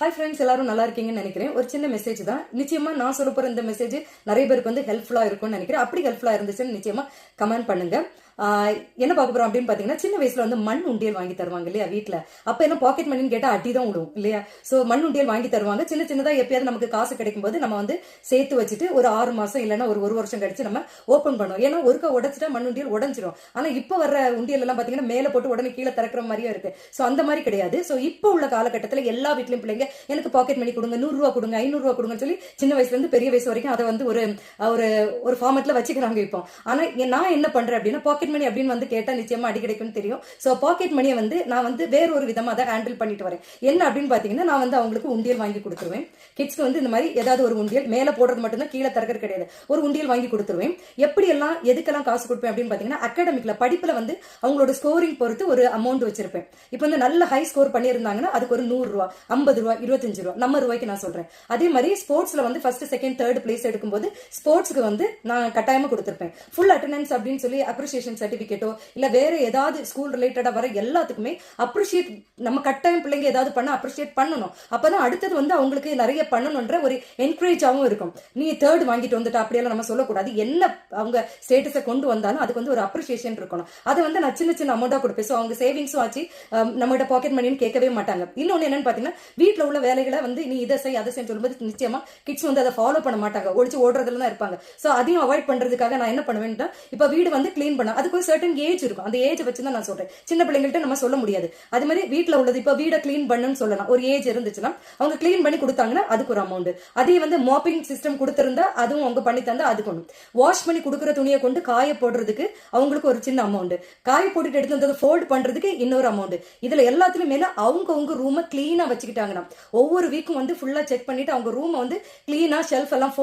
Hi friends, எல்லாரும் நல்லா இருக்கீங்கன்னு நினைக்கிறேன். ஒரு சின்ன மெசேஜ் தான். நிச்சயமா நான் சொல்ல போற இந்த மெசேஜ் நிறைய பேருக்கு வந்து ஹெல்ப்ஃபுல்லா இருக்கும்னு நினைக்கிறேன். அப்படி ஹெல்ப்ஃபுல்லா இருந்துச்சுன்னு நிச்சயமா கமெண்ட் பண்ணுங்க. என்ன பார்க்க போறோம் அப்படின்னு பாத்தீங்கன்னா, சின்ன வயசுல வந்து மண் உண்டியல் வாங்கி தருவாங்க இல்லையா வீட்டுல. அப்ப என்ன பாக்கெட் மணின்னு கேட்டா அடி தான் விடுவோம் இல்லையா. சோ மண் உண்டியல் வாங்கி தருவாங்க. சின்ன சின்னதா எப்பயாவது நமக்கு காசு கிடைக்கும் போது நம்ம வந்து சேர்த்து வச்சுட்டு ஒரு 6 மாசம் இல்லைன்னா ஒரு வருஷம் கழிச்சு நம்ம ஓபன் பண்ணுவோம். ஏன்னா ஒருக்கா உடைச்சிட்டா மண் உண்டியல் உடஞ்சிரும். ஆனா இப்ப வர்ற உண்டியல் எல்லாம் பாத்தீங்கன்னா மேல போட்டு உடனே கீழே திறக்கிற மாதிரியும் இருக்கு. சோ அந்த மாதிரி கிடையாது. சோ இப்ப உள்ள காலகட்டத்துல எல்லா வீட்லயும் பிள்ளைங்க எனக்கு பாக்கெட் மணி கொடுங்க, 100 ரூபா கொடுங்க, 500 ரூபா கொடுங்கன்னு சொல்லி சின்ன வயசுல இருந்து பெரிய வயசு வரைக்கும் அதை வந்து ஒரு ஒரு ஃபார்மேட்ல வச்சுக்கிறாங்க இப்போ. ஆனா நான் என்ன பண்றேன் அப்படின்னா, பாக்கெட் மணி அப்படின்னு வந்து கேட்டா நிச்சயமா அடி கிடைக்கும்னு தெரியும். சோ பாக்கெட் மணியை வந்து நான் வந்து வேற ஒரு விதமா அதை ஹேண்டில் பண்ணிட்டு வரேன். என்ன அப்படின்னு பாத்தீங்கன்னா, நான் வந்து அவங்களுக்கு உண்டியல் வாங்கி கொடுத்துருவேன். கிட்ஸ்க்கு வந்து இந்த மாதிரி ஏதாவது ஒரு உண்டியல் மேல போடுறது மட்டும்தான், கீழே திறக்கிறது கிடையாது. ஒரு உண்டியல் வாங்கி கொடுத்துருவேன். எப்படி எல்லாம் எதுக்கெல்லாம் காசு கொடுப்பேன் அப்படின்னு பாத்தீங்கன்னா, அகாடமிக்ல படிப்புல வந்து அவங்களோட ஸ்கோரிங் பொறுத்து ஒரு அமௌண்ட் வச்சிருப்பேன். இப்போ வந்து நல்ல ஹை ஸ்கோர் பண்ணியிருந்தாங்கன்னா அதுக்கு ஒரு 100 ரூபா, 50 ரூபா, 25 ரூபா நம்ம ரூபாய்க்கு நான் சொல்றேன். அதே மாதிரி ஸ்போர்ட்ஸ்ல வந்து ஃபர்ஸ்ட் செகண்ட் தேர்ட் பிளேஸ் எடுக்கும்போது ஸ்போர்ட்ஸ்க்கு வந்து நான் கட்டாயமா கொடுத்திருப்பேன். ஃபுல் அட்டெண்டன்ஸ் அப்படின்னு சொல்லி அப்ரிசியேஷன் சர்டிபிகேட்டோ இல்ல வேற ஏதாவது ஸ்கூல் ரிலேட்டடா வர எல்லாத்துக்குமே அப்ரிஷியேட் நம்ம கட்டாயம் பிள்ளைங்க ஏதாவது பண்ண அப்ரிஷியேட் பண்ணணும். அப்பதான் அடுத்தது வந்து அவங்களுக்கு நிறைய பண்ணணும்ன்ற ஒரு என்கரேஜாவும் இருக்கும். நீ தேர்ட் வாங்கிட்டு வந்துட்டா அப்படியெல்லாம் நம்ம சொல்லக்கூடாது. என்ன அவங்க ஸ்டேட்டஸை கொண்டு வந்தாலும் அதுக்கு வந்து ஒரு அப்ரிசியேஷன் இருக்கணும். அதை வந்து நான் சின்ன சின்ன அமௌண்டா கொடுப்பேன். ஸோ அவங்க சேவிங்ஸும் ஆச்சு, நம்மகிட்ட பாக்கெட் மணின்னு கேட்கவே மாட்டாங்க. இன்னொன்னு என்னன்னு பாத்தீங்கன்னா, வீட்டுல உள்ள வேலைகளை வந்து நீ இதை செய் அதை செய்ய சொல்லும்போது நிச்சயமா கிட்ஸ் வந்து அதை ஃபாலோ பண்ண மாட்டாங்க, ஒழிச்சு ஓடுறதுல தான் இருப்பாங்க. சோ அதையும் அவாய்ட் பண்றதுக்காக நான் என்ன பண்ணுவேன், இப்ப வீடு வந்து கிளீன் பண்ண அதுக்கு ஒரு சர்டன் ஏஜ் இருக்கும். அந்த ஏஜ் வச்சுதான் நான் சொல்றேன். சின்ன பிள்ளைங்கள்ட்ட நம்ம சொல்ல முடியாது. அது மாதிரி வீட்டுல உள்ளது இப்ப வீடை கிளீன் பண்ணுன்னு சொல்லலாம். ஒரு ஏஜ் இருந்துச்சுன்னா அவங்க கிளீன் பண்ணி கொடுத்தாங்கன்னா அதுக்கு ஒரு அமௌண்ட். அதே வந்து மாப்பிங் சிஸ்டம் கொடுத்திருந்தா அதுவும் அவங்க பண்ணி தந்தா அதுக்கு ஒண்ணு. வாஷ் பண்ணி கொடுக்குற துணியை கொண்டு காய போடுறதுக்கு அவங்களுக்கு ஒரு சின்ன அமௌண்ட். காய போட்டுட்டு எடுத்து வந்ததை ஃபோல்ட் பண்றதுக்கு இன்னொரு அமௌண்ட். இதுல எல்லாத்துலயும் மேல அவங்க ரூமை கிளீனா வச்சுக்கிட்டாங்கன்னா ஒவ்வொரு வீக்கும் வந்து ஃபுல்லா செக் பண்ணிட்டு அவங்க ரூமை வந்து கிளீனா ஷெல்ஃப் எல்லாம்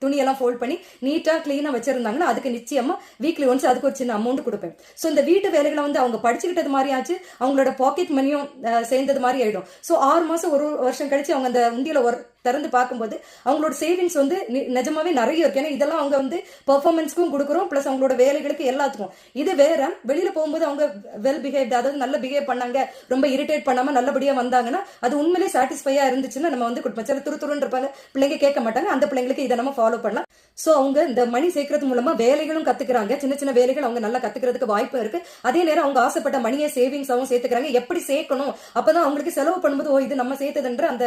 துணியெல்லாம் ஃபோல்ட் பண்ணி நீட்டா கிளீனா வச்சிருந்தாங்கன்னா அதுக்கு நிச்சயமா வீக்லி ஒன்ஸ் அதுக்கு ஒரு சின்ன அமௌண்ட் கொடுப்பேன். சோ இந்த வீட்டு வேலைகளை வந்து அவங்க படிச்சுக்கிட்டது மாதிரி ஆச்சு, அவங்களோட பாக்கெட் மணியும் சேர்ந்தது மாதிரி ஆயிடும். சோ 6 மாசம் ஒரு வருஷம் கழிச்சு அவங்க அந்த உண்டியில திறந்து பார்க்கும்போது அவங்களோட சேவிங்ஸ் வந்து நிஜமாவே நிறைய இருக்கு. ஏன்னா இதெல்லாம் அவங்க வந்து பெர்ஃபார்மன்ஸ்க்கும் கொடுக்குறோம், பிளஸ் அவங்களோட வேலைகளுக்கு எல்லாத்துக்கும். இது வேற வெளியில போகும்போது அவங்க வெல் பிஹேவ், அதாவது நல்ல பிஹேவ் பண்ணாங்க, ரொம்ப இரிட்டேட் பண்ணாம நல்லபடியா வந்தாங்கன்னா அது உண்மையிலேயே சாட்டிஸ்ஃபையா இருந்துச்சுன்னா நம்ம வந்து கொடுப்போம். சில துருத்துருன்னு இருப்பாங்க, பிள்ளைங்க கேட்க மாட்டாங்க, அந்த பிள்ளைங்களுக்கு இதை நம்ம ஃபாலோ பண்ணலாம். சோ அவங்க இந்த மணி சேர்க்கறது மூலமா வேலைகளும் கத்துக்கிறாங்க. சின்ன சின்ன வேலைகள் அவங்க நல்லா கத்துக்கிறதுக்கு வாய்ப்பு இருக்கு. அதே நேரம் அவங்க ஆசைப்பட்ட மணியை சேவிங்ஸாவும் சேர்த்துக்கிறாங்க. எப்படி சேர்க்கணும், அப்பதான் அவங்களுக்கு செலவு பண்ணும்போது ஓ இது நம்ம சேர்த்ததுன்ற அந்த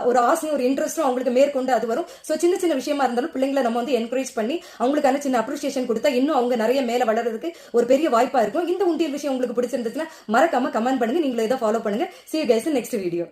ஒரு ஆசையும் ஒரு இன்ட்ரெஸ்டும் அவங்களுக்கு மேற்கொண்டு அது வரும். சோ சின்ன சின்ன விஷயமா இருந்தாலும் பிள்ளைங்களை நம்ம வந்து என்கரேஜ் பண்ணி அவங்களுக்கான சின்ன அப்ரிசியேஷன் கொடுத்தா இன்னும் அவங்க நிறைய மேல வளர்றதுக்கு ஒரு பெரிய வாய்ப்பா இருக்கும். இந்த உண்டியல் விஷயம் உங்களுக்கு பிடிச்சிருந்துச்சுன்னா மறக்காம கமெண்ட் பண்ணுங்க. நீங்களும் இதை ஃபாலோ பண்ணுங்க. See you guys in next video.